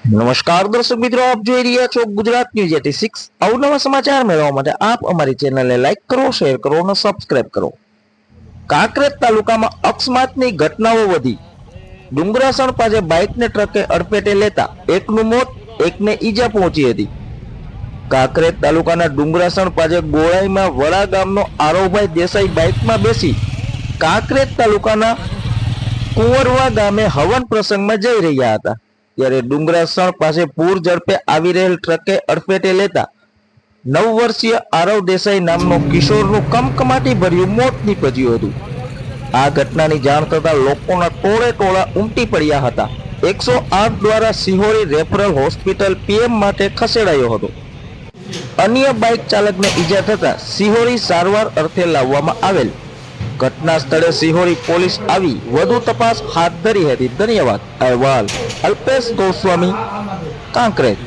નમસ્કાર દર્શક મિત્રો, આપ જોઈ રહ્યા છો ગુજરાત ન્યૂઝ 86। અવનવા સમાચાર મેળવવા માટે આપ અમારી ચેનલને લાઈક કરો, શેર કરો અને સબસ્ક્રાઇબ કરો। કાંકરેજ તાલુકામાં અકસ્માતની ઘટનાઓ વધી। ડુંગરાસણ પાસે બાઇકને ટ્રકે અડફેટે લેતા એકનું મોત, એકને ઈજા પહોંચી હતી। કાંકરેજ તાલુકાના ડુંગરાસણ પાસે ગોળાઈમાં વડા ગામનો આરવભાઈ દેસાઈ બાઇકમાં બેસી કાંકરેજ તાલુકાના કુંવરવા ગામે હવન પ્રસંગમાં જઈ રહ્યા હતા, ત્યારે ડુંગરાસણ પાસે પૂર ઝડપે આવી રહેલ ટ્રકે અડફેટે લેતા 9 વર્ષીય આરવ દેસાઈ નામનો કિશોરનું કમકમાટી ભર્યું મોત નીપજ્યું હતું। આ ઘટનાની જાણ થતાં લોકોના ટોળે ટોળા ઉમટી પડ્યા હતા। 108 દ્વારા સિહોરી રેફરલ હોસ્પિટલ પીએમ માટે ખસેડાયો હતો। અન્ય બાઇક ચાલકને ઈજા થતા સિહોરી સારવાર અર્થે લાવવામાં આવેલ। ઘટના સ્થળે સિહોરી પોલીસ આવી વધુ તપાસ હાથ ધરી હતી। ધન્યવાદ। અહેવાલ અલ્પેશ ગોસ્વામી, કાંકરેજ।